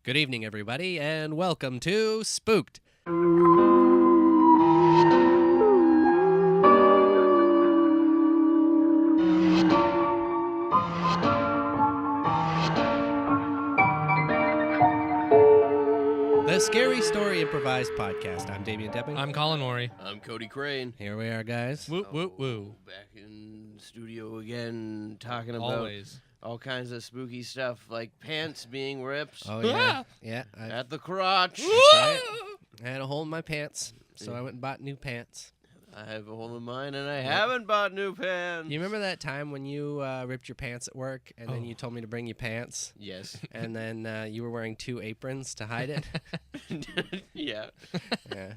Good evening, everybody, and welcome to Spooked. The Scary Story Improvised Podcast. I'm Damien. I'm Colin. I'm Cody Crane. Here we are, guys. Woo, woo, woo. Back in the studio again, talking about Always. all kinds of spooky stuff, like pants being ripped Oh, yeah. Yeah. at the crotch. I had a hole in my pants, so I went and bought new pants. I have a hole in mine, and I haven't bought new pants. You remember that time when you ripped your pants at work, and then you told me to bring you pants? Yes. And then you were wearing two aprons to hide it? Yeah. Yeah.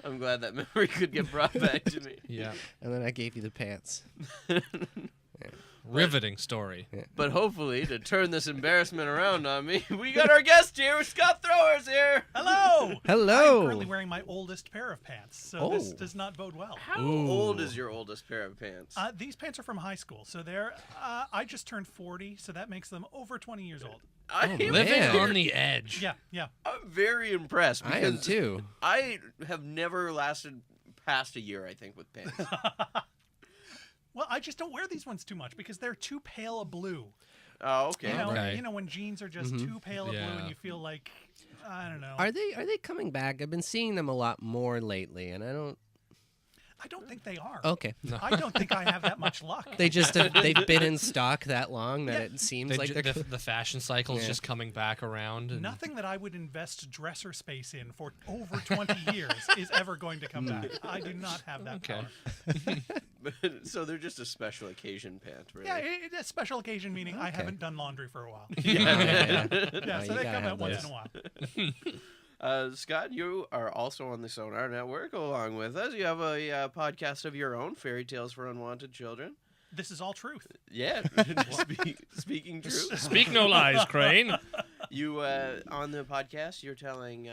I'm glad that memory could get brought back to me. Yeah. And then I gave you the pants. Riveting story. But hopefully, to turn this embarrassment around on me, we got our guest here, Scott Throwers here. Hello! Hello! I'm currently wearing my oldest pair of pants, so this does not bode well. How old is your oldest pair of pants? These pants are from high school, so they're, I just turned 40, so that makes them over 20 years old. Living man. on the edge. Yeah. I'm very impressed. I am because too. I have never lasted past a year, I think, with pants. Well, I just don't wear these ones too much because they're too pale a blue. Oh, okay. You know, when jeans are just too pale a blue and you feel like, I don't know. Are they coming back? I've been seeing them a lot more lately, and I don't think they are. Okay. I don't think I have that much luck. They've been in stock that long that it seems like they're the fashion cycle is just coming back around. And Nothing that I would invest dresser space in for over 20 years is ever going to come back. I do not have that power. So they're just a special occasion pant, really. Yeah, it's a special occasion, meaning I haven't done laundry for a while. Yeah. Yeah, so you they gotta come have out once those. in a while. Scott, you are also on the Sonar Network along with us. You have a podcast of your own, Fairy Tales for Unwanted Children. This is all truth. Yeah, speaking truth. Speak no lies, Crane. You, on the podcast, you're telling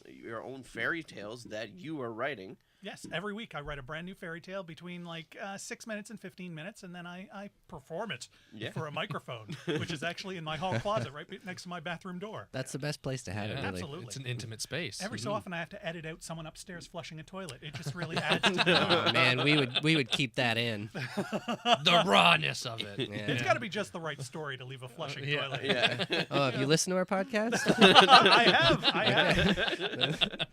your own fairy tales that you are writing. Yes, every week I write a brand new fairy tale between like 6 minutes and 15 minutes, and then I perform it for a microphone, which is actually in my hall closet right next to my bathroom door. That's the best place to have it, really. Absolutely. It's an intimate space. Every so often I have to edit out someone upstairs flushing a toilet. It just really adds to the Oh, man, we would keep that in. The rawness of it. Yeah. It's got to be just the right story to leave a flushing toilet. Yeah. Oh, have you listened to our podcast? I have.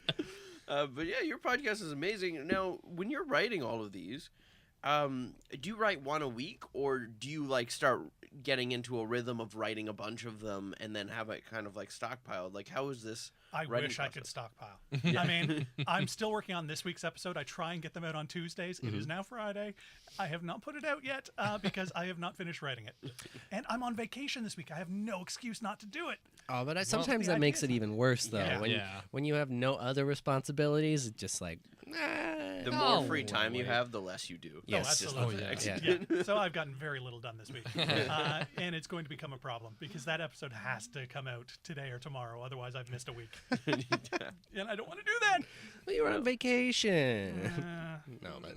But yeah, your podcast is amazing. Now, when you're writing all of these, do you write one a week, or do you like start getting into a rhythm of writing a bunch of them and then have it kind of like stockpiled? Like, how is this? I wish I could stockpile. I mean, I'm still working on this week's episode. I try and get them out on Tuesdays. It is now Friday. I have not put it out yet because I have not finished writing it. And I'm on vacation this week. I have no excuse not to do it. Oh, but sometimes that makes it even worse, though. Yeah. When you have no other responsibilities, it's just like, The more free time you have, the less you do. Yes. Absolutely. Yeah. So I've gotten very little done this week. And it's going to become a problem because that episode has to come out today or tomorrow. Otherwise, I've missed a week. And I don't want to do that. well, you were on vacation. No, but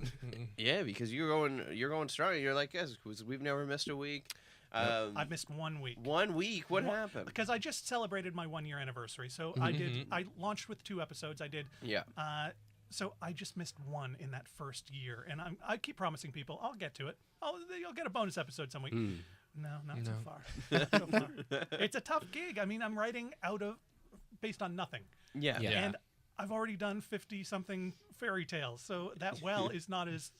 Yeah, because you're going strong. You're like, yes, we've never missed a week. I've missed 1 week. 1 week. What happened? Because I just celebrated my 1 year anniversary. So I launched with 2 episodes. I did. Yeah. So I just missed 1 in that first year. And I keep promising people, I'll get to it. You'll get a bonus episode some week. No, not so far. Not so far. It's a tough gig. I mean, I'm writing based on nothing. Yeah. And I've already done 50-something fairy tales, so that well is not as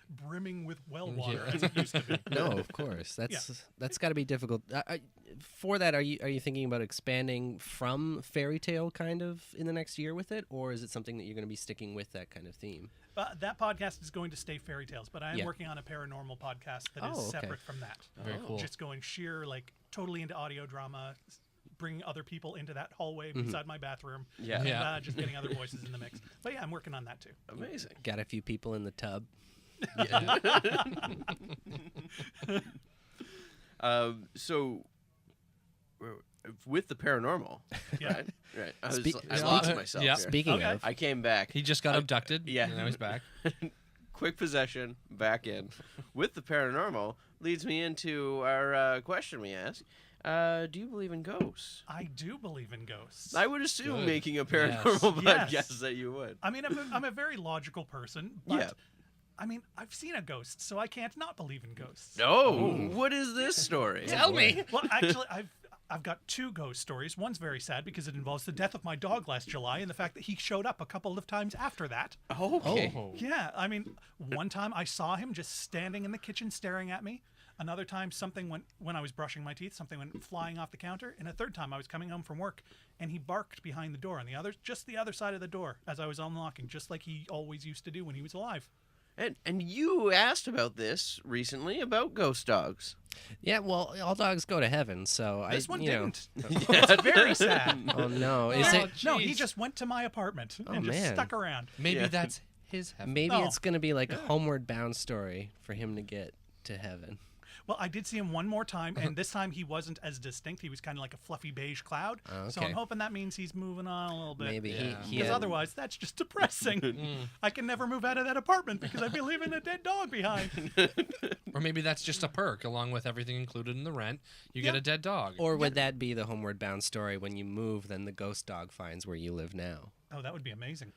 brimming with well water as it used to be. no, of course. That's got to be difficult. For that, are you thinking about expanding from fairy tale kind of in the next year with it, or is it something that you're going to be sticking with that kind of theme? That podcast is going to stay fairy tales, but I am working on a paranormal podcast that is separate from that. Very cool. Just going sheer, like, totally into audio drama, bringing other people into that hallway beside my bathroom. Yeah. And just getting other voices in the mix. But yeah, I'm working on that too. Amazing. Got a few people in the tub. So, with the paranormal, Yeah. right? I lost myself. Yeah. Here. Speaking Okay. of, I came back. He just got abducted. yeah. And now he's back. Quick possession, back in. With the paranormal leads me into our question we asked. Do you believe in ghosts? I do believe in ghosts. I would assume Good. making a paranormal Yes. podcast that you would. I mean, I'm a very logical person, but Yeah. I mean, I've seen a ghost, so I can't not believe in ghosts. No. What is this story? Tell me. Well, actually, I've got 2 ghost stories. One's very sad because it involves the death of my dog last July and the fact that he showed up a couple of times after that. Okay. Oh. Yeah, I mean, one time I saw him just standing in the kitchen staring at me. Another time, something went when I was brushing my teeth. Something went flying off the counter. And a third time, I was coming home from work, and he barked behind the door on just the other side of the door as I was unlocking, just like he always used to do when he was alive. And you asked about this recently about ghost dogs. Yeah, well, all dogs go to heaven, so This one you know. didn't. It's very sad. Oh no, is it? No, he jeez. just went to my apartment Oh, and just man. stuck around. Maybe Yeah. that's his heaven. Maybe Oh. it's gonna be like a homeward bound story for him to get to heaven. Well, I did see him one more time, and this time he wasn't as distinct. He was kind of like a fluffy beige cloud. Oh, So okay. I'm hoping that means he's moving on a little bit. Maybe Yeah. he Because had- otherwise, that's just depressing. I can never move out of that apartment because I'd be leaving a dead dog behind. Or maybe that's just a perk, along with everything included in the rent. You get Yeah. a dead dog. Or would that be the homeward bound story? When you move, then the ghost dog finds where you live now. Oh, that would be amazing.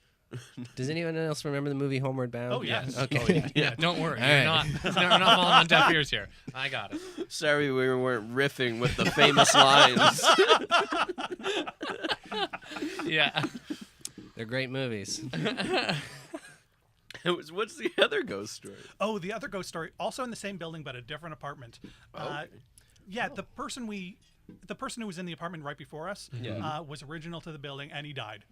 Does anyone else remember the movie Homeward Bound? Oh, yes. Okay. Yeah, don't worry. All You're right. not falling on deaf ears here. I got it. Sorry we weren't riffing with the famous lines. Yeah. They're great movies. What's the other ghost story? Oh, the other ghost story, also in the same building but a different apartment. Yeah, the person who was in the apartment right before us was original to the building, and he died.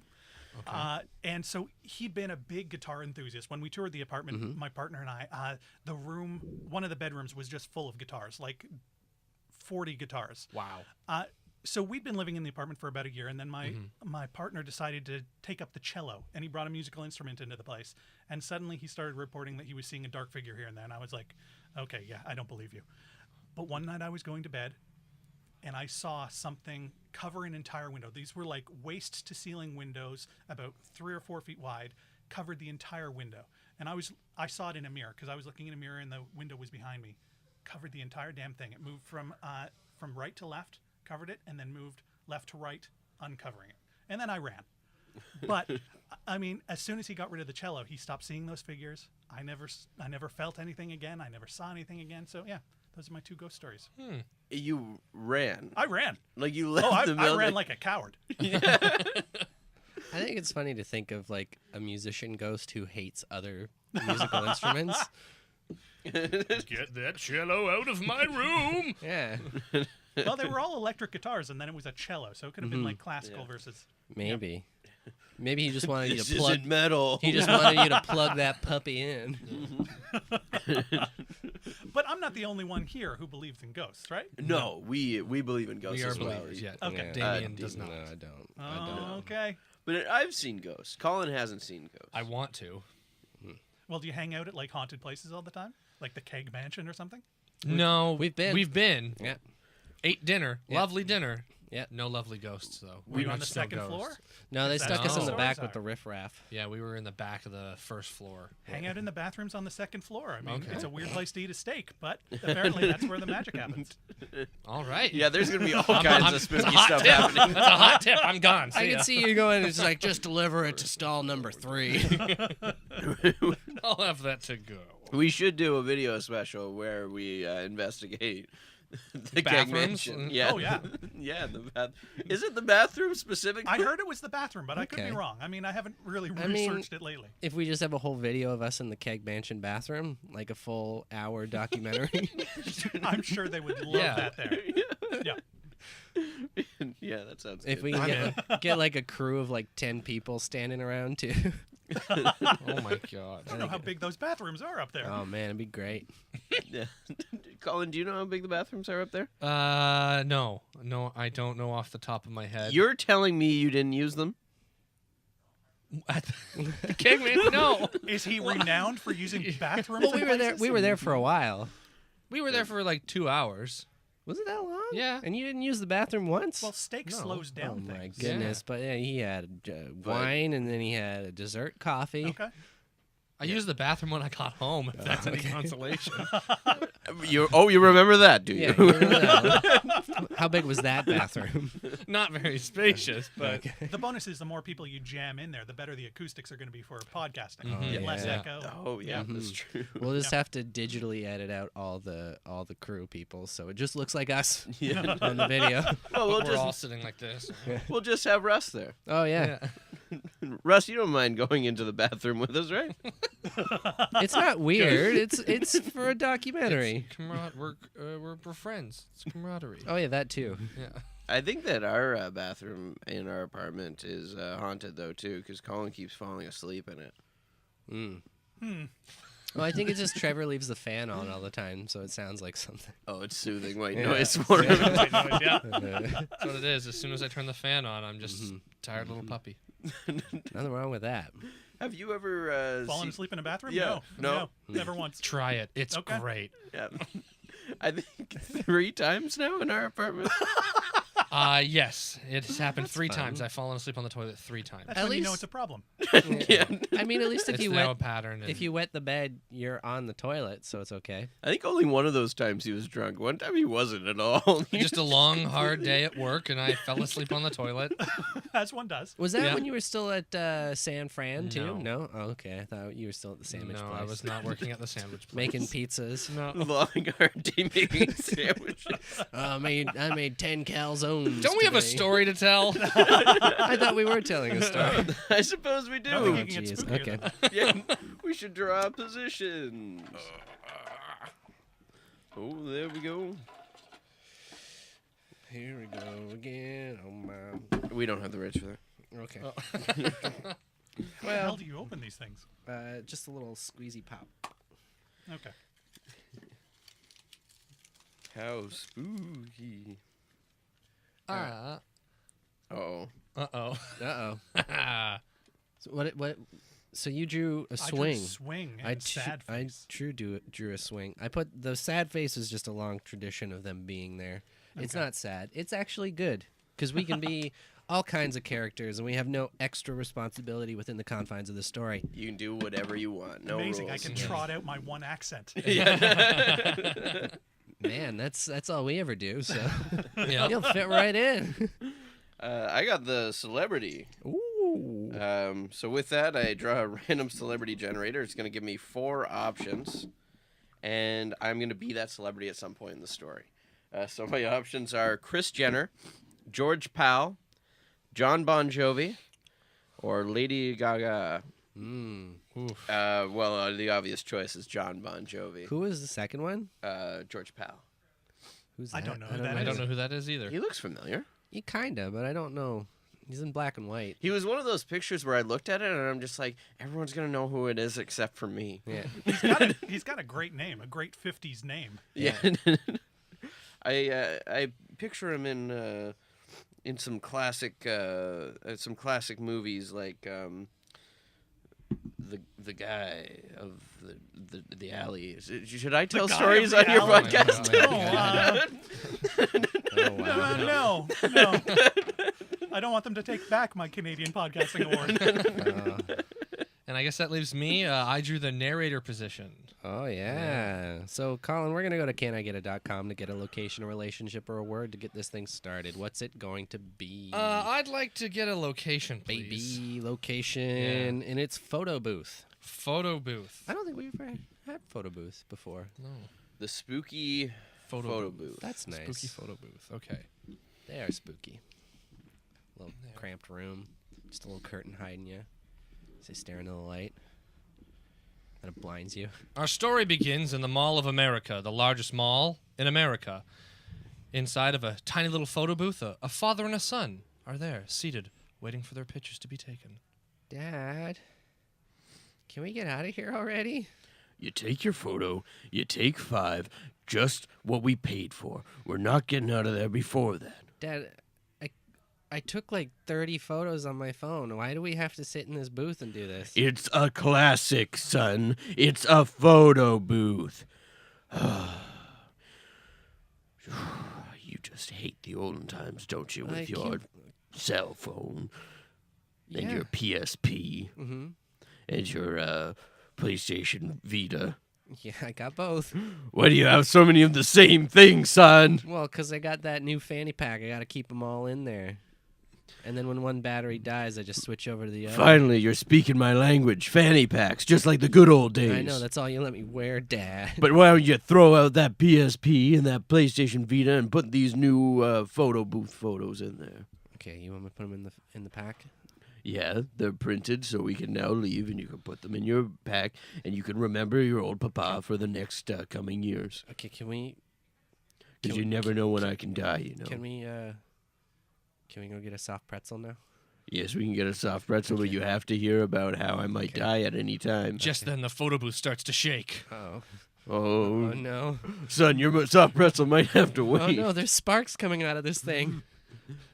And so he'd been a big guitar enthusiast. When we toured the apartment, my partner and I, one of the bedrooms was just full of guitars, like 40 guitars. Wow. So we'd been living in the apartment for about a year, and then my partner decided to take up the cello, and he brought a musical instrument into the place. And suddenly he started reporting that he was seeing a dark figure here and there, and I was like, okay, yeah, I don't believe you. But one night I was going to bed, and I saw something cover an entire window. These were like waist to ceiling windows, about 3 or 4 feet wide, covered the entire window. And I saw it in a mirror because I was looking in a mirror and the window was behind me. Covered the entire damn thing. It moved from right to left, covered it, and then moved left to right, uncovering it. And then I ran. But I mean, as soon as he got rid of the cello, he stopped seeing those figures. I never felt anything again. I never saw anything again. So yeah, those are my 2 ghost stories. You ran. I ran. Like you left Oh, the I building. ran like a coward. I think it's funny to think of like a musician ghost who hates other musical instruments. Get that cello out of my room. Yeah, Well, they were all electric guitars, and then it was a cello, so it could have been like classical versus. maybe. Maybe he just wanted you This to plug. isn't metal. He just wanted you to plug that puppy in. But I'm not the only one here who believes in ghosts, right? No, we believe in ghosts We are as well. believers, yeah. Okay. Damien does No, not. I don't. Oh, okay. But I've seen ghosts. Colin hasn't seen ghosts. I want to. Well, do you hang out at like haunted places all the time, like the Keg Mansion or something? No, we've been. We've been. Yeah. Ate dinner. Yeah. Lovely dinner. Yeah. No lovely ghosts though. Were you Pretty on the much no second ghosts. floor? No, they Is that stuck us how in the the back stories with the are? riffraff. Yeah, we were in the back of the first floor. Hang out in the bathrooms on the second floor. I mean, Okay. it's a weird place to eat a steak, but apparently that's where the magic happens. All right. Yeah, there's gonna be all I'm- kinds I'm- of it's a spooky hot stuff tip. happening. That's a hot tip. I'm gone. I See can ya. see you going. It's like just deliver it to stall number 3. I'll have that to go. We should do a video special where we investigate the Keg Bathrooms? Mansion. Yeah. Oh, yeah. Yeah. The bath. Is it the bathroom specifically? I heard it was the bathroom, but I could be Okay. wrong. I mean, I haven't really I mean- researched it lately. If we just have a whole video of us in the Keg Mansion bathroom, like a full hour documentary. I'm sure they would love Yeah. that there. Yeah. Yeah, that sounds If good. we can get like a crew of like 10 people standing around too. Oh my god. I don't know how big those bathrooms are up there. Oh man, it'd be great. Yeah. Colin, do you know how big the bathrooms are up there? No, I don't know off the top of my head. You're telling me you didn't use them? at the Keg Man. No, Is he renowned for using bathrooms? Well, in we were there. places? We were there for a while. we were there for like 2 hours. Was it that long? Yeah. And you didn't use the bathroom once? Well, steak No. slows oh down my things. goodness! But yeah, he had wine and then he had a dessert coffee. Okay. I used the bathroom when I got home, if that's any consolation. You remember that, do you? Yeah. You remember that? How big was that bathroom? Not very spacious, but The bonus is the more people you jam in there, the better the acoustics are going to be for podcasting. Mhm. Get less Yeah. echo. Oh yeah, that's true. We'll just have to digitally edit out all the crew people, so it just looks like us Yeah. on the video. Well, we're all sitting like this. we'll just have Russ there. Oh yeah. Russ, you don't mind going into the bathroom with us, right? It's not weird. It's for a documentary. We're friends. It's camaraderie. Oh yeah, that too. Yeah. I think that our bathroom in our apartment is haunted though too, because Colin keeps falling asleep in it. Mm. Well, I think it's just Trevor leaves the fan on all the time, so it sounds like something. Oh, it's soothing white Yeah. noise for him. Yeah. That's what it is. As soon as I turn the fan on, I'm just tired little puppy. Nothing wrong with that. Have you ever Falling asleep in a bathroom? Yeah. No. Never once. Try it. It's Okay. great. Yeah. I think 3 times now in our apartment. Yes, it has happened That's 3 fun. times. I've fallen asleep on the toilet 3 times. That's At when you know least- it's a problem. Yeah. I mean, at least if It's you now a wet pattern. if you wet the bed, you're on the toilet, so it's okay. I think only one of those times he was drunk. One time he wasn't at all. just a long, hard day at work, and I fell asleep on the toilet. As one does. Was that Yeah. when you were still at San Fran too? No. Oh, okay. I thought you were still at the sandwich No, place. I was not working at the sandwich place. making pizzas. No. long hard day making sandwiches. I made 10 calzones. Don't we have a today. story to tell? I thought we were telling a story. I suppose we I do. think you can get jeez. spookier Okay. than Yeah, we should draw positions. Oh, there we go. Here we go again. Oh my. We don't have the rights for that. Okay. Oh. How the hell do you open these things? Just a little squeezy pop. Okay. How spooky. Uh-oh. Uh-oh. Uh oh. So what? So you drew a I drew swing. a swing and a sad face. Drew a swing. I put the sad face is just a long tradition of them being there. It's Okay. not sad. It's actually good because we can be all kinds of characters and we have no extra responsibility within the confines of the story. You can do whatever you want. No Amazing. rules. I can trot out my one accent. Man, that's all we ever do. So Yeah. you'll fit right in. I got the celebrity. Ooh. So with that, I draw a random celebrity generator. It's going to give me 4 options, and I'm going to be that celebrity at some point in the story. So my options are Kris Jenner, George Powell, John Bon Jovi, or Lady Gaga. Oof. The obvious choice is John Bon Jovi. Who is the second one? George Powell. Who's I that? don't know who that I is. don't know who that is either. He looks familiar. He kinda, but I don't know. He's in black and white. He was one of those pictures where I looked at it and I'm just like, everyone's going to know who it is except for me. Yeah. He's got a great name, a great 50s name. Yeah. I picture him in some classic movies like the guy of the alley. Should I tell guy stories of on the your alley? podcast? Oh, wow. No. I don't want them to take back my Canadian Podcasting Award. And I guess that leaves me. I drew the narrator position. Oh, yeah. So, Colin, we're going to go to canigeta.com to get a location, a relationship, or a word to get this thing started. What's it going to be? I'd like to get a location, please. Baby location, and it's photo booth. Photo booth. I don't think we've ever had photo booth before. No. The spooky photo booth. That's nice. Spooky photo booth. Okay. They are spooky. Little cramped room, just a little curtain hiding you. So you stare into the light. And it blinds you. Our story begins in the Mall of America, the largest mall in America. Inside of a tiny little photo booth, a father and a son are there, seated, waiting for their pictures to be taken. Dad, can we get out of here already? You take your photo, you take 5, just what we paid for. We're not getting out of there before that. Dad, I took like 30 photos on my phone. Why do we have to sit in this booth and do this? It's a classic, son. It's a photo booth. You just hate the olden times, don't you, with I your can't- cell phone and Yeah. your PSP Mm-hmm. and your PlayStation Vita? Yeah, I got both. Why do you have so many of the same thing, son? Well, because I got that new fanny pack. I got to keep them all in there. And then when one battery dies, I just switch over to the other. Finally, you're speaking my language. Fanny packs, just like the good old days. I know, that's all you let me wear, Dad. But why don't you throw out that PSP and that PlayStation Vita and put these new photo booth photos in there? Okay, you want me to put them in the pack? Yeah, they're printed, so we can now leave, and you can put them in your pack, and you can remember your old papa for the next coming years. Okay, can we... Because you never know when I can die, you know. Can we go get a soft pretzel now? Yes, we can get a soft pretzel, but you have to hear about how I might die at any time. Just then, the photo booth starts to shake. Oh. Oh, Oh, no. son, your soft pretzel might have to wait. Oh, no, there's sparks coming out of this thing.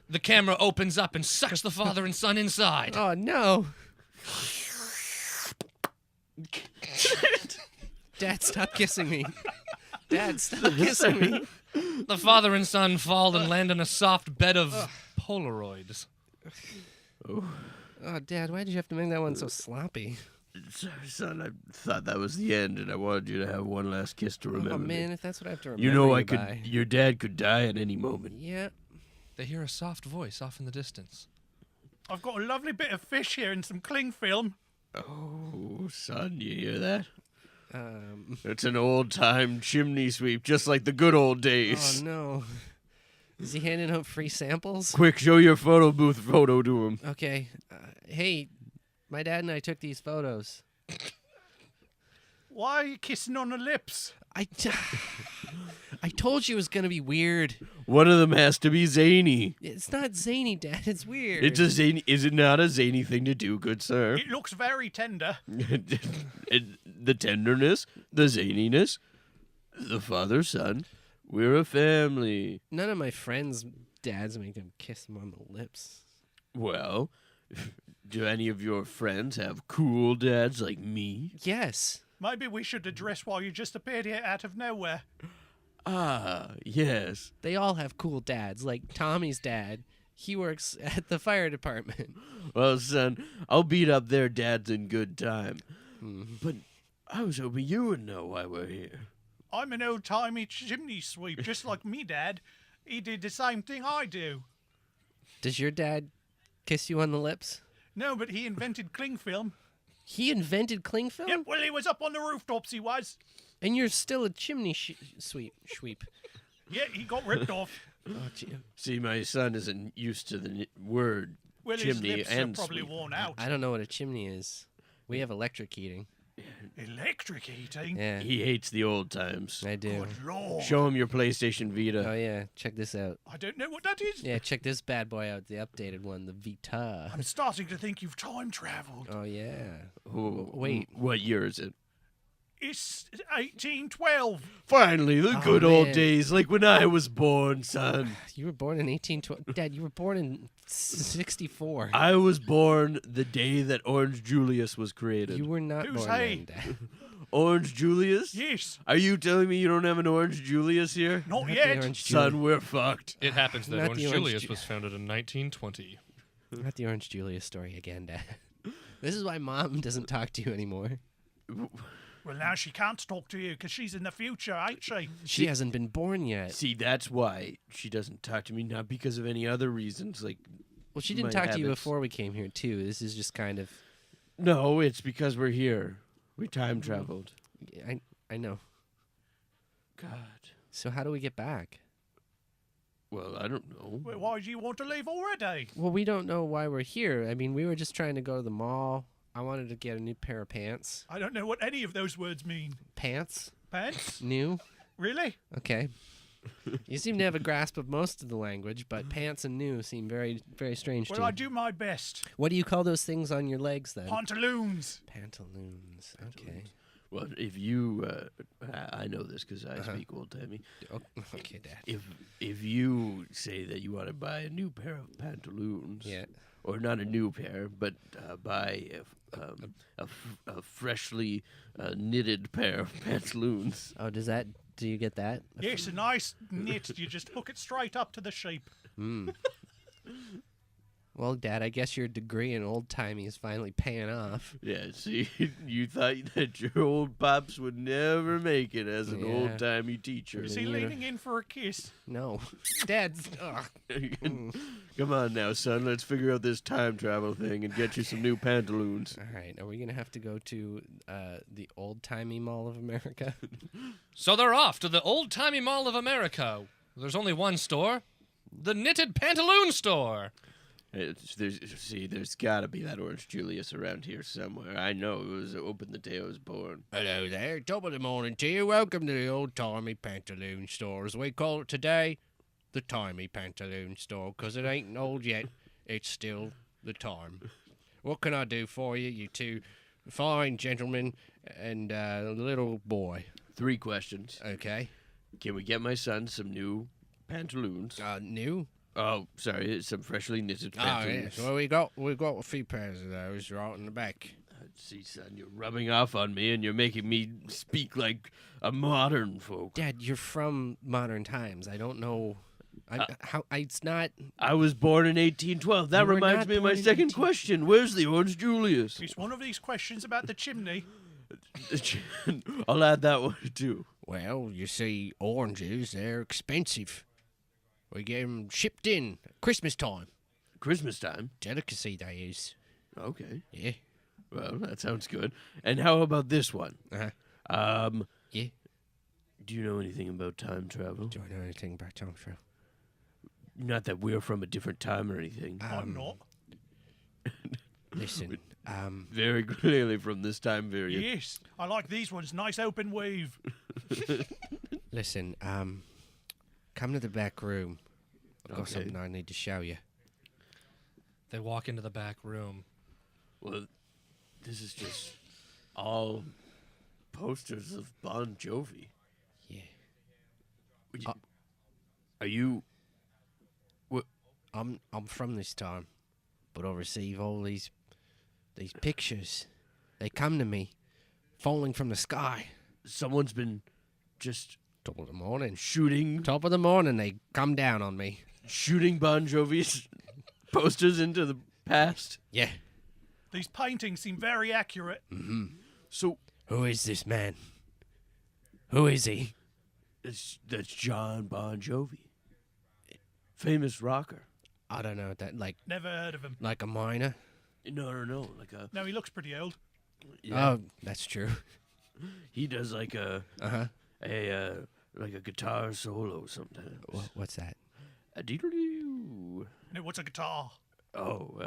The camera opens up and sucks the father and son inside. Oh, no. Dad, stop kissing me. Dad, stop kissing me. The father and son fall and land on a soft bed of Polaroids. Oh, Dad, why did you have to make that one so sloppy? Sorry, son, I thought that was the end, and I wanted you to have one last kiss to remember Oh, man, me. if that's what I have to remember You know, by. your dad could die at any moment. Yeah. They hear a soft voice off in the distance. I've got a lovely bit of fish here and some cling film. Oh, son, you hear that? Um. It's an old-time chimney sweep, just like the good old Oh, days. no. Is he handing out free samples? Quick, show your photo booth photo to him. Okay. Hey, my dad and I took these photos. Why are you kissing on the lips? I told you it was going to be weird. One of them has to be zany. It's not zany, Dad. It's weird. It's a zany. Is it not a zany thing to do, good sir? It looks very tender. The tenderness, the zaniness, the father, son. We're a family. None of my friends' dads make them kiss them on the lips. Well, do any of your friends have cool dads like me? Yes. Maybe we should address why you just appeared here out of nowhere. Ah, yes. They all have cool dads, like Tommy's dad. He works at the fire department. Well, son, I'll beat up their dads in good time. But I was hoping you would know why we're here. I'm an old-timey chimney sweep, just like me dad. He did the same thing I do. Does your dad kiss you on the lips? No, but he invented cling film. He invented cling film? Yep, well, he was up on the rooftops, he was. And you're still a chimney sweep. Yeah, he got ripped off. Oh, gee. See, my son isn't used to the word Well, his chimney lips and are probably sweep. worn out. I don't know what a chimney is. We have electric heating. Electric heating? Yeah, He hates the old times. I do. Good lord. Show him your PlayStation Vita. Oh, yeah. Check this out. I don't know what that is. Yeah, check this bad boy out, the updated one, the Vita. I'm starting to think you've time travelled. Oh, yeah. Oh, Wait. What year is it? It's 1812. Finally, the Oh, good old man. days, like when I was born, son. You were born in 1812. Dad, you were born in 64. I was born the day that Orange Julius was created. You were not Who's born he? then, Dad. Orange Julius? Yes. Are you telling me you don't have an Orange Julius here? Not Not the yet. Orange Son, Julius. we're fucked. It happens that Not Orange the Orange Julius Ju- was founded in 1920. Not the Orange Julius story again, Dad. This is why Mom doesn't talk to you anymore. Well, now she can't talk to you because she's in the future, ain't she? She hasn't been born yet. See, that's why she doesn't talk to me, not because of any other reasons. Like, Well, she didn't my talk to you habits. before we came here, too. This is just kind of... no, it's because we're here. We time traveled. I know. God. So how do we get back? Well, I don't know. Well, why do you want to leave already? Well, we don't know why we're here. I mean, we were just trying to go to the mall. I wanted to get a new pair of pants. I don't know what any of those words mean. Pants? Pants? New? Really? Okay. You seem to have a grasp of most of the language, but pants and new seem very, very strange to Well, you. I do my best. What do you call those things on your legs, then? Pantaloons. Pantaloons. Okay. Well, if you, I know this because I speak old timey. Oh, okay, Dad. If you say that you want to buy a new pair of pantaloons, Yeah. or not a new pair, but buy a freshly knitted pair of pantaloons. Oh, do you get that? Yes, a nice knit. You just hook it straight up to the sheep. Well, Dad, I guess your degree in old-timey is finally paying off. Yeah, see, you thought that your old pops would never make it as an Yeah. old-timey teacher. Is he leaning in for a kiss? No. Dad's... Ugh. Come on now, son. Let's figure out this time travel thing and get you some new pantaloons. All right, are we going to have to go to the old-timey Mall of America? So they're off to the old-timey Mall of America. There's only one store. The Knitted Pantaloon Store. There's got to be that Orange Julius around here somewhere. I know. It was open the day I was born. Hello there. Top of the morning to you. Welcome to the old-timey pantaloon store. As we call it today, the timey pantaloon store, because it ain't old yet. It's still the time. What can I do for you, you two fine gentlemen and little boy? 3 questions. Okay. Can we get my son some new pantaloons? New? Oh, sorry, some freshly knitted Oh, pantaloons. yes. Well, we got a few pairs of those right in the back. See, son, you're rubbing off on me, and you're making me speak like a modern folk. Dad, you're from modern times. I don't know. It's not. I was born in 1812. That You were reminds not me of my born in second 18 question. Where's the Orange Julius? It's one of these questions about the chimney. I'll add that one too. Well, you see, oranges, they're expensive. We get them shipped in at Christmas time. Christmas time. Delicacy, they is. Okay. Yeah. Well, that sounds good. And how about this one? Uh-huh. Yeah. Do you know anything about time travel? Do I know anything about time travel? Not that we're from a different time or anything. I'm not. Listen, Very clearly from this time period. Yes, I like these ones. Nice open weave. listen, come to the back room. I've got Okay. something I need to show you. They walk into the back room. Well, this is just all posters of Bon Jovi. Yeah. Are you? I'm from this time, but I receive all these pictures. They come to me, falling from the sky. Someone's been just Top of the morning. shooting Top of the morning, they come down on me. Bon Jovi's posters into the past. Yeah. These paintings seem very accurate. So Who is this man? Who is he? that's John Bon Jovi, famous rocker. I don't know. That Never heard of him. like a miner? No, like a No, he looks pretty old. yeah. Oh, that's true. He does like a like a guitar solo sometimes. What's that? A doodle-doo. No, what's a guitar? Oh,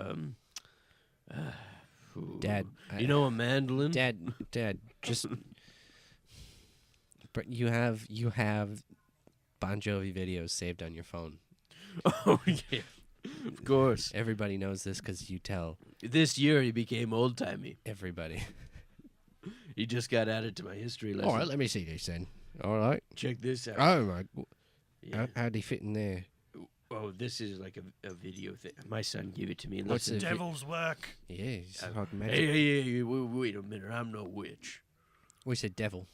ooh. Dad, You know a mandolin? Dad, just. But you have Bon Jovi videos saved on your phone. Oh yeah, of course. Everybody knows this because you tell This year he became old timey. everybody. He just got added to my history lesson. All right, let me see this then. All right. Check this out. Oh my. Yeah. How'd he fit in there? Oh, this is like a video thing. My son gave it to me. What's Listen. it? Devil's work. Yeah, he's like Hey, magic. hey, wait a minute. I'm no witch. We said devil.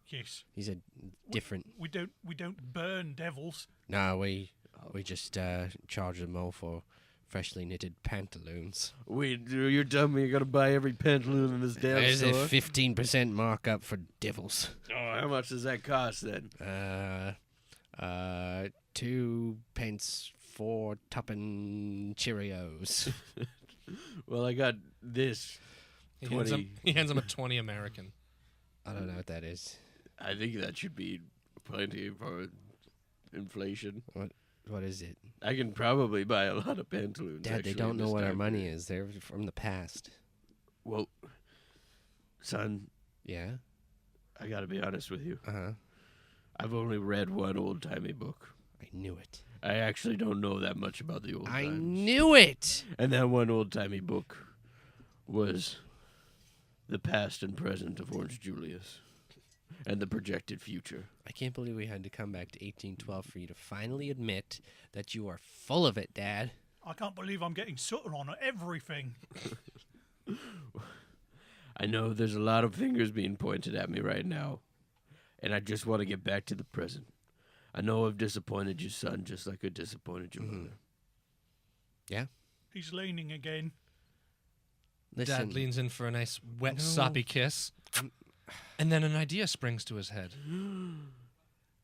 Yes. He said different. We don't burn devils. No, we just charge them all for freshly knitted pantaloons. Wait, you're telling me you gotta buy every pantaloon in this damn There's a store? 15% markup for devils. Oh, how much does that cost then? 2 pence for tuppence Cheerios. Well, I got this. He hands 20. him a 20 American. I don't know what that is. I think that should be plenty for inflation. What is it? I can probably buy a lot of pantaloons. Dad, they actually, don't in know this what our time money period. is. They're from the past. Well, son, Yeah? I gotta be honest with you. Uh-huh. I've only read one old-timey book. I knew it. I actually don't know that much about the old I times. knew it! And that one old-timey book was the past and present of Orange Julius and the projected future. I can't believe we had to come back to 1812 for you to finally admit that you are full of it, Dad. I can't believe I'm getting sooted on everything. I know there's a lot of fingers being pointed at me right now, and I just want to get back to the present. I know I've disappointed you, son, just like I disappointed your mother. Yeah? He's leaning again. Listen, Dad leans in for a nice, wet, No. soppy kiss. And then an idea springs to his head.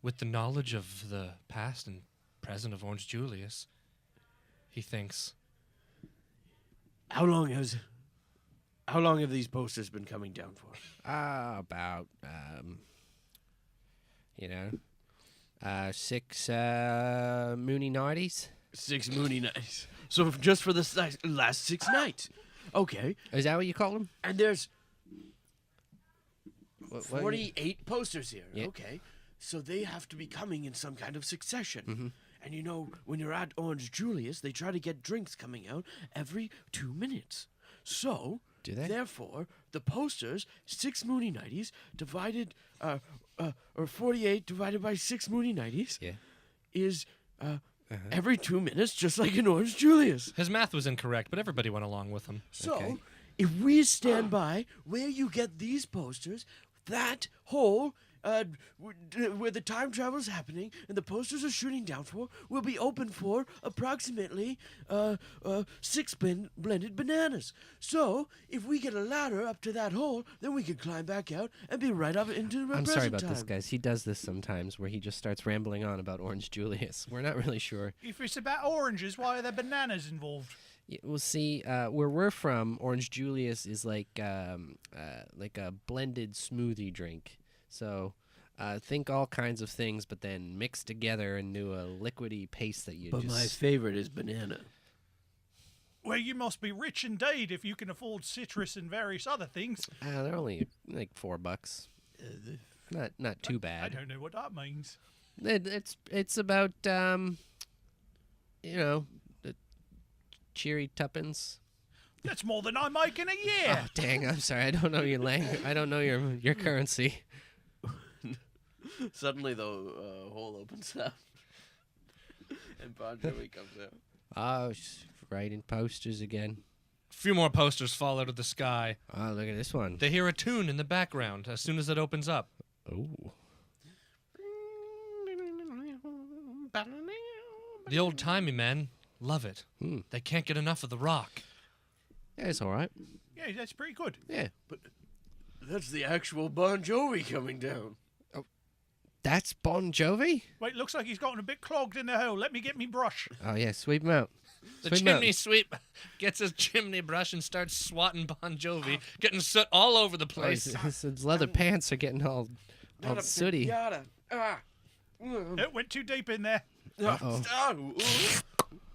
With the knowledge of the past and present of Orange Julius, he thinks, How long have these posters been coming down for? about, 6 Mooney nighties. 6 Mooney nights. So just for the last 6 nights. Okay. Is that what you call them? And there's What 48 posters here. Yeah. Okay. So they have to be coming in some kind of succession. Mm-hmm. And you know, when you're at Orange Julius, they try to get drinks coming out every 2 minutes. So, Do they? therefore, the posters, 6 Mooney nighties, divided, or 48 divided by 6 Mooney nighties, Yeah. is every 2 minutes, just like in Orange Julius. his math was incorrect, but everybody went along with him. So, Okay. if we stand by where you get these posters, that hole where the time travel is happening and the posters are shooting down for will be open for approximately 6 blended bananas. So, if we get a ladder up to that hole, then we can climb back out and be right up into the I'm present sorry about time. this, guys. He does this sometimes where he just starts rambling on about Orange Julius. We're not really sure. If it's about oranges, why are there bananas involved? We'll see. Where we're from, Orange Julius is like a blended smoothie drink. So think all kinds of things, but then mixed together into a liquidy paste that you But just... my favorite is banana. Well, you must be rich indeed if you can afford citrus and various other things. they're only like $4. Not too I bad. don't know what that means. It's about the cheery tuppence. That's more than I make in a year. Oh dang! I'm sorry. I don't know your language. I don't know your currency. Suddenly, the hole opens up. And Bon Jovi comes out. Oh, writing posters again. A few more posters fall out of the sky. Oh, look at this one. They hear a tune in the background as soon as it opens up. Oh. The old-timey men love it. Hmm. They can't get enough of the rock. Yeah, it's all right. Yeah, that's pretty good. Yeah. That's the actual Bon Jovi coming down. That's Bon Jovi? Wait, looks like he's gotten a bit clogged in the hole. Let me get me brush. Oh, yeah, sweep him out. The Sweep him out. chimney sweep gets his chimney brush and starts swatting Bon Jovi, getting soot all over the Oh, place. his leather pants are getting all sooty. Yada. It went too deep in there. Uh-oh.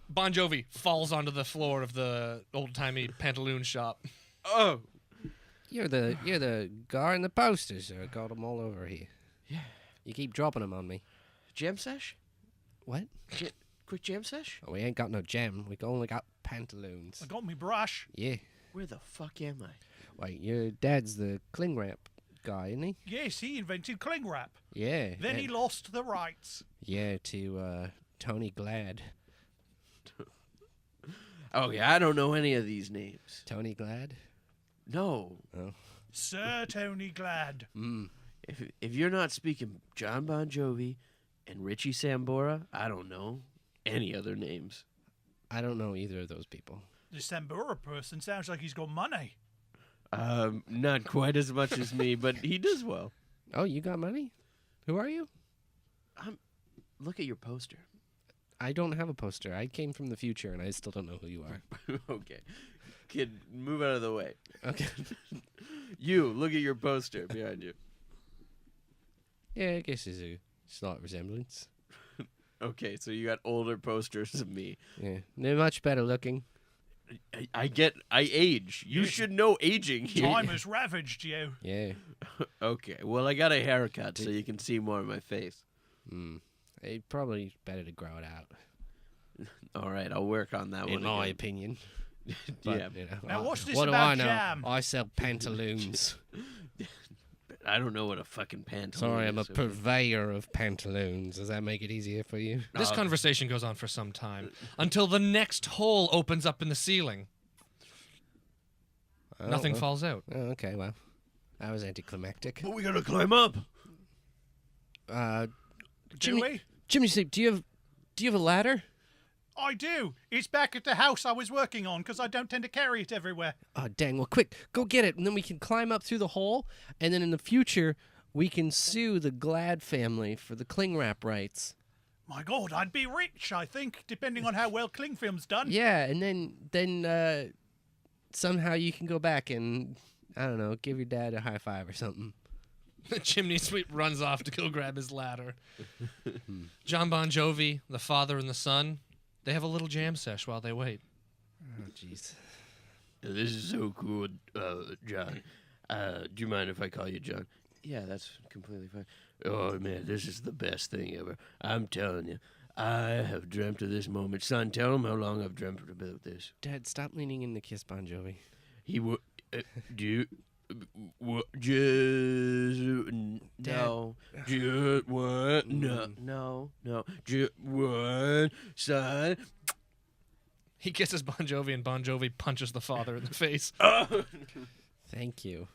Bon Jovi falls onto the floor of the old-timey pantaloon shop. Oh. You're the guy in the posters. I got them all over here. Yeah. You keep dropping them on me. Jam sesh? What? Quick jam sesh? Oh, we ain't got no jam. We only got pantaloons. I got me brush. Yeah. Where the fuck am I? Wait, your dad's the cling wrap guy, isn't he? Yes, he invented cling wrap. Yeah. Then he lost the rights. Yeah, to Tony Glad. Oh, yeah, I don't know any of these names. Tony Glad? No. Oh. Sir Tony Glad. Mm. If you're not speaking John Bon Jovi and Richie Sambora, I don't know any other names. I don't know either of those people. The Sambora person sounds like he's got money. Not quite as much as me, but he does well. Oh, you got money? Who are you? Look at your poster. I don't have a poster. I came from the future, and I still don't know who you are. Okay. Kid, move out of the way. Okay. You, look at your poster behind you. Yeah, I guess there's a slight resemblance. Okay, so you got older posters of me. Yeah, they're much better looking. I age. You should know aging here. Time has ravaged you. Yeah. Okay, well, I got a haircut so you can see more of my face. It's probably better to grow it out, All right, I'll work on that one. in my again. opinion. But, Yeah. you know, Now, what's this what do about I know? jam? I sell pantaloons. I don't know what a fucking pantaloon Sorry, I'm a is. purveyor of pantaloons. Does that make it easier for you? This conversation goes on for some time, until the next hole opens up in the ceiling. Oh, Nothing well. falls out. Oh, okay, well, that was anticlimactic. But we gotta climb up. Do Jimmy, we? Jimmy, do you have a ladder? I do. It's back at the house I was working on because I don't tend to carry it everywhere. Oh, dang. Well, quick, go get it. And then we can climb up through the hole. And then in the future, we can sue the Glad family for the cling wrap rights. My God, I'd be rich, I think, depending on how well cling film's done. Yeah, and then somehow you can go back and, I don't know, give your dad a high five or something. The chimney sweep runs off to go grab his ladder. John Bon Jovi, the father and the son, they have a little jam sesh while they wait. Oh, jeez. This is so cool, John. Do you mind if I call you John? Yeah, that's completely fine. Oh, man, this is the best thing ever. I'm telling you, I have dreamt of this moment. Son, tell him how long I've dreamt about this. Dad, stop leaning in to kiss Bon Jovi. He would... do you... Just... No. Just one... No. Just one... Son... He kisses Bon Jovi, and Bon Jovi punches the father in the face. Thank you.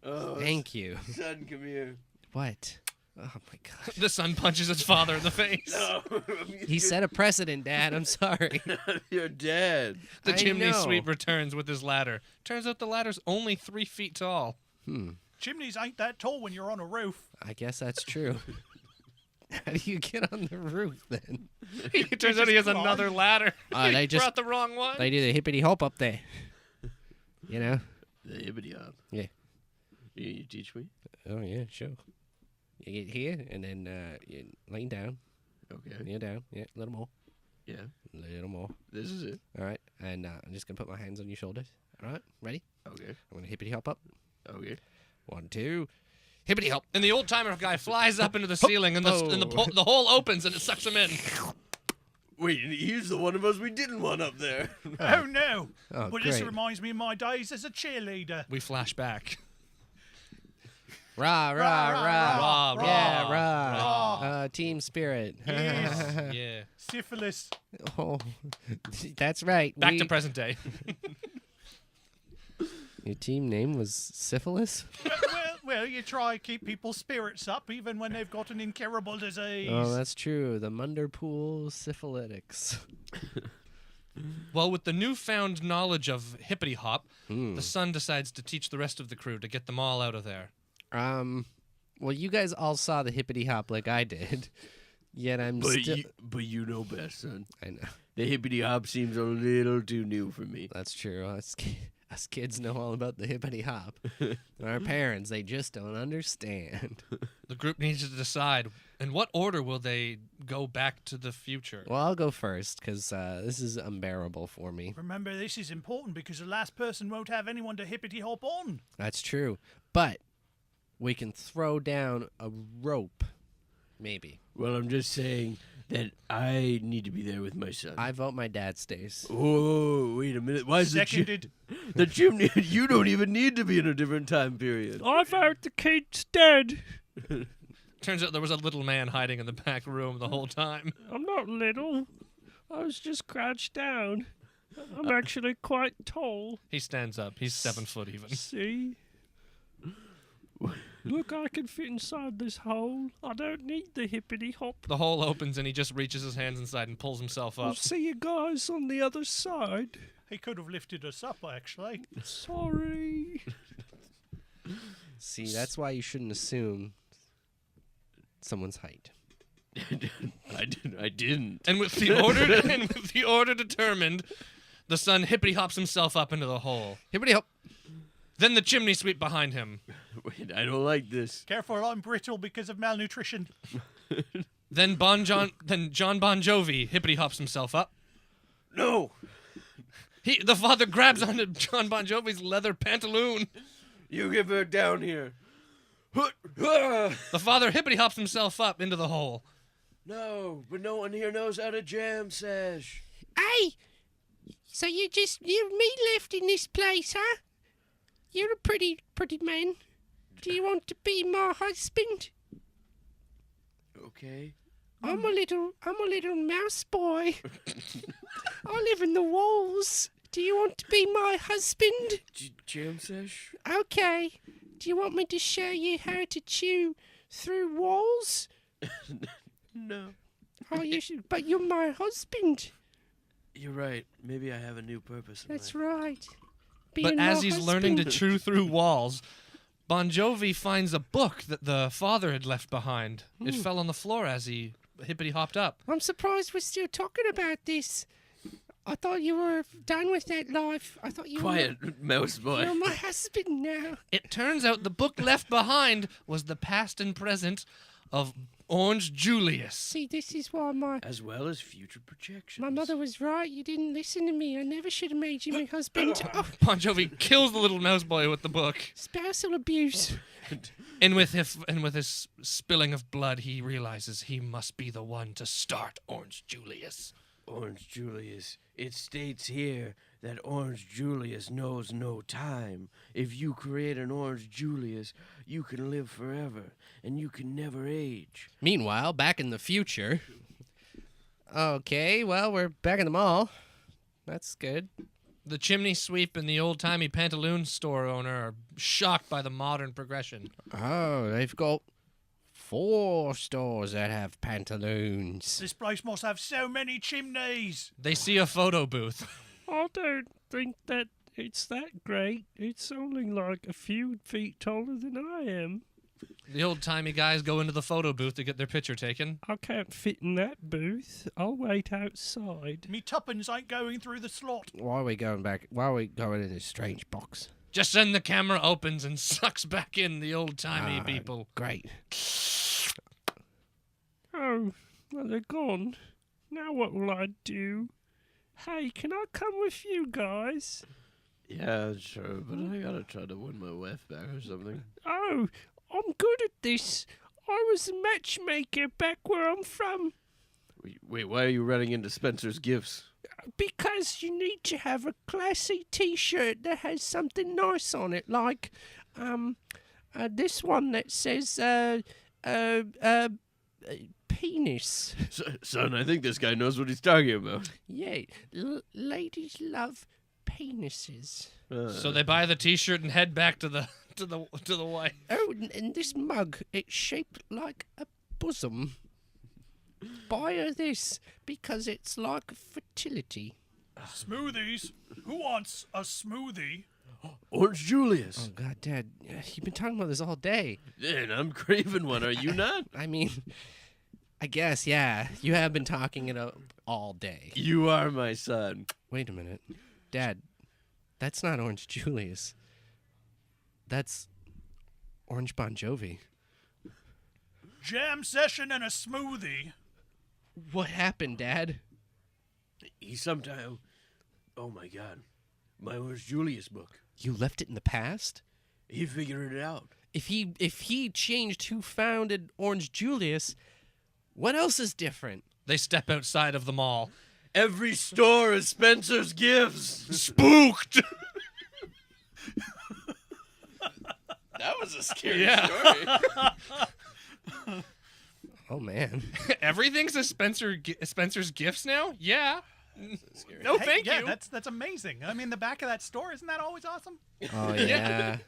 Oh, Thank you. Son, come here. What? Oh, my God. The son punches his father in the face. No. He set a precedent, Dad. I'm sorry. You're dead. The I chimney know. sweep returns with his ladder. Turns out the ladder's only 3 feet tall. Chimneys ain't that tall when you're on a roof. I guess that's true. How do you get on the roof, then? It turns out he has climb. another ladder. They He just- brought the wrong one. They do the hippity hop up there. You know? The hibbity hop. Yeah. You teach me? Oh, yeah, sure. You get here, and then you lean down. Okay. Kneel down. Yeah, a little more. Yeah. A little more. This is it. All right. And I'm just going to put my hands on your shoulders. All right. Ready? Okay. I'm going to hippity hop up. Okay. 1, 2. Hippity hop. And the old timer guy flies up into the ceiling, and the hole opens, and it sucks him in. Wait, he's the one of us we didn't want up there. Oh, no. Oh, Well, this great. reminds me of my days as a cheerleader. We flash back. Rah, rah, Rah, rah. rah, rah. Yeah, rah. Rah. Team spirit. Yes. Yeah. Syphilis. Oh, that's right. Back to present day. Your team name was Syphilis? Well, you try keep people's spirits up even when they've got an incurable disease. Oh, that's true. The Munderpool syphilitics. Well, with the newfound knowledge of hippity hop, the son decides to teach the rest of the crew to get them all out of there. Well, you guys all saw the hippity hop like I did. Yet I'm still... But you know best, son. I know. The hippity hop seems a little too new for me. That's true. Us kids know all about the hippity hop. Our parents, they just don't understand. The group needs to decide in what order will they go back to the future. Well, I'll go first, because this is unbearable for me. Remember, this is important because the last person won't have anyone to hippity hop on. That's true. But we can throw down a rope, maybe. Well, I'm just saying that I need to be there with my son. I vote my dad stays. Oh, wait a minute. Why is Seconded. the chimney? You don't even need to be in a different time period. I vote the kid's dead. Turns out there was a little man hiding in the back room the whole time. I'm not little. I was just crouched down. I'm actually quite tall. He stands up. He's 7 foot even. See? Look, I can fit inside this hole. I don't need the hippity hop. The hole opens and he just reaches his hands inside and pulls himself I'll up. see you guys on the other side. He could have lifted us up, actually. Sorry. See, that's why you shouldn't assume someone's height. I didn't. And with the order determined, the son hippity hops himself up into the hole. Hippity hop. Then the chimney sweep behind him. Wait, I don't like this. Careful, I'm brittle because of malnutrition. Then John Bon Jovi hippity hops himself up. No. The father grabs onto John Bon Jovi's leather pantaloon. You get back down here. The father hippity hops himself up into the hole. No, but no one here knows how to jam sesh. Hey! So you me left in this place, huh? You're a pretty man. Do you want to be my husband? Okay. I'm a little mouse boy. I live in the walls. Do you want to be my husband? Jam sesh? Okay. Do you want me to show you how to chew through walls? No. Oh, but you're my husband. You're right. Maybe I have a new purpose in That's life. right. But as he's learning to husband. chew through walls, Bon Jovi finds a book that the father had left behind. It fell on the floor as he hippity hopped up. I'm surprised we're still talking about this. I thought you were done with that life. I thought you Quiet, mouse boy. You're my husband now. It turns out the book left behind was the past and present of Orange Julius. See, this is why my As well as future projections. mother was right. You didn't listen to me. I never should have made you my husband. Oh, Bon Jovi kills the little mouse boy with the book. spousal abuse. And with his spilling of blood, he realizes he must be the one to start Orange Julius. Orange Julius. It states here that Orange Julius knows no time. If you create an Orange Julius, you can live forever, and you can never age. Meanwhile, back in the future. Okay, well, we're back in the mall. That's good. The chimney sweep and the old-timey pantaloon store owner are shocked by the modern progression. Oh, they've got 4 stores that have pantaloons. This place must have so many chimneys. They see a photo booth. I don't think that it's that great. It's only like a few feet taller than I am. The old-timey guys go into the photo booth to get their picture taken. I can't fit in that booth. I'll wait outside. Me tuppence ain't going through the slot. Why are we going back? Why are we going in this strange box? Just then the camera opens and sucks back in the old-timey people. Great. Oh, well, they're gone. Now what will I do? Hey, can I come with you guys? Yeah, sure, but I gotta try to win my wife back or something. Oh, I'm good at this. I was a matchmaker back where I'm from. Wait, why are you running into Spencer's gifts? Because you need to have a classy T-shirt that has something nice on it, like this one that says penis. Son, I think this guy knows what he's talking about. Yeah, ladies love penises. So they buy the T-shirt and head back to the wife. Oh, and this mug, it's shaped like a bosom. Buy her this because it's like fertility. Smoothies? Who wants a smoothie? Orange Julius. Oh, God, Dad, you've been talking about this all day. And I'm craving one, are you not? I mean, I guess, yeah. You have been talking it up all day. You are my son. Wait a minute. Dad, that's not Orange Julius. That's Orange Bon Jovi. Jam session and a smoothie. What happened, Dad? He sometime... Oh, my God. My Orange Julius book. You left it in the past? He figured it out. If he changed who founded Orange Julius, what else is different? They step outside of the mall. Every store is Spencer's gifts. Spooked! That was a scary Yeah. story. Oh, man. Everything's a Spencer's gifts now? Yeah. No, Hey, thank yeah, you. that's amazing. I mean, the back of that store, isn't that always awesome? Oh, yeah.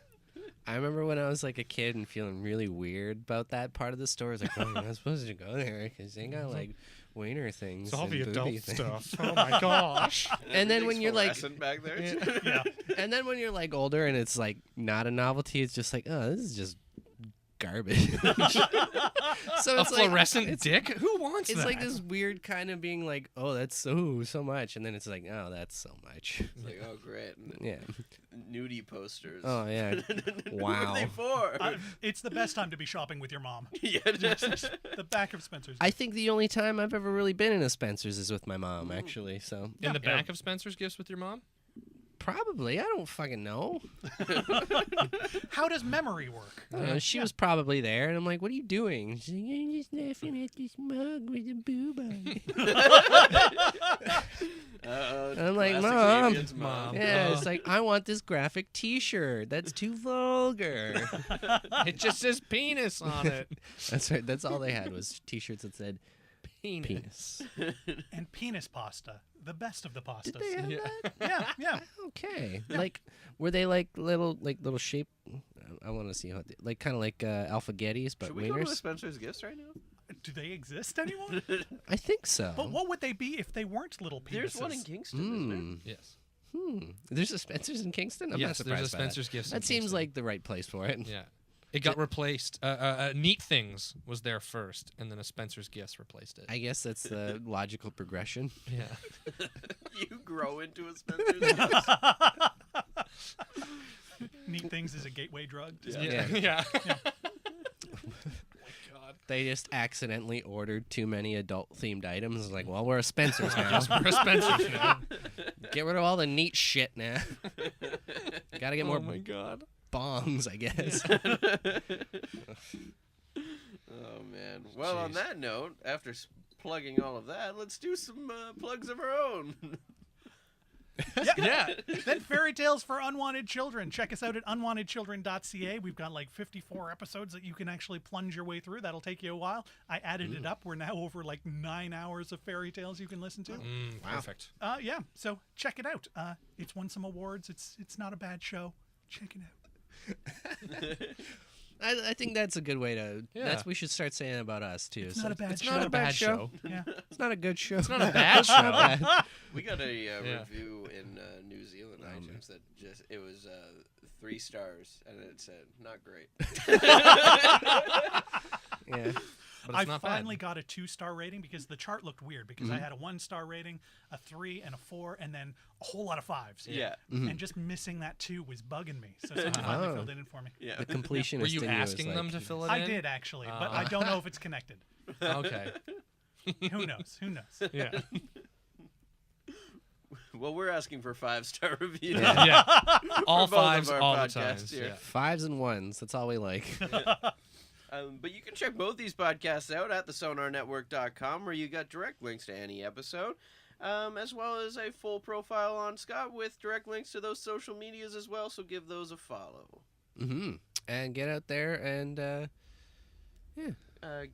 I remember when I was like a kid and feeling really weird about that part of the store. I was like, oh, you're not supposed to go there because they got like wiener things. It's all the and adult booby things. stuff. Oh my gosh. And then when you're like, Fluorescent back there. Yeah. and then when you're like older and it's like not a novelty, it's just like, oh, this is just garbage. So A it's like, fluorescent dick? Who wants it's that? like this weird kind of being like, oh, that's so much, and then it's like, oh, that's so much. It's like, oh, great. And Yeah. nudie posters. Oh yeah. Who Wow. are they for? It's the best time to be shopping with your mom. Yeah. The back of Spencer's. I think the only time I've ever really been in a Spencer's is with my mom, actually. So In the back of Spencer's gifts with your mom? probably, I don't fucking know. How does memory work? I don't know, she was probably there, and I'm like, "What are you doing?" She's like, "I'm just laughing at this mug with a boob on it." I'm like, classic Mom. Damien's mom. Yeah, it's like, I want this graphic T-shirt. That's too vulgar. It just says penis on it. That's right. That's all they had was T-shirts that said Penis. penis. And penis pasta. The best of the pastas. Did they have Yeah. that? Yeah, yeah. Okay. Like, were they like little shape? I want to see how they, like kind of like alphagettis, but Should we go to wieners. Spencer's gifts right now? Do they exist anymore? I think so. But what would they be if they weren't little penises? There's one in Kingston, isn't there? Yes. There's a Spencer's in Kingston? I'm not Yes, surprised there's a by Spencer's Gifts in That seems Kingston. like the right place for it. Yeah. It got replaced. Neat Things was there first, and then a Spencer's Gifts replaced it. I guess that's the logical progression. Yeah. You grow into a Spencer's Gifts. Neat Things is a gateway drug. Yeah. Yeah. They just accidentally ordered too many adult-themed items. It's like, well, we're a Spencer's now. We're a Spencer's now. Get rid of all the neat shit now. Gotta get more God. bongs, I guess. Oh, man. Well, on Jeez. that note, after plugging all of that, let's do some plugs of our own. Yeah. Then Fairy Tales for Unwanted Children. Check us out at unwantedchildren.ca. We've got like 54 episodes that you can actually plunge your way through. That'll take you a while. I added it up. We're now over like 9 hours of fairy tales you can listen to. Perfect. Yeah, so check it out. It's won some awards. It's not a bad show. Check it out. I think that's a good way to. Yeah. That's we should start saying about us too. It's not a bad It's show. not a bad show. Yeah. It's not a good show. It's not a bad show. We got a Yeah. review in New Zealand iTunes that it was 3 stars, and it said, not great. Yeah. But I it's not finally bad. got a 2-star rating because the chart looked weird because I had a 1-star rating, a 3, and a 4, and then a whole lot of 5s. Yeah. And just missing that 2 was bugging me. So someone finally filled it in for me. Yeah. The completionist. Were you in you is asking like, them to fill it in? I did actually, but I don't know if it's connected. Okay. Who knows? Who knows? Yeah. Well, we're asking for 5-star reviews. Yeah. All both of fives our all the podcasts times. here. Yeah. 5s and 1s. That's all we like. But you can check both these podcasts out at thesonarnetwork.com, where you got direct links to any episode, as well as a full profile on Scott with direct links to those social medias as well, so give those a follow. And get out there and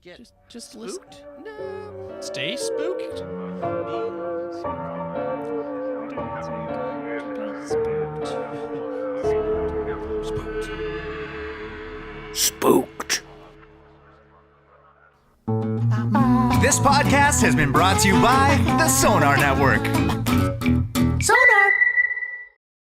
Get just listen. spooked. No. Stay spooked. Spooked. This podcast has been brought to you by the Sonar Network.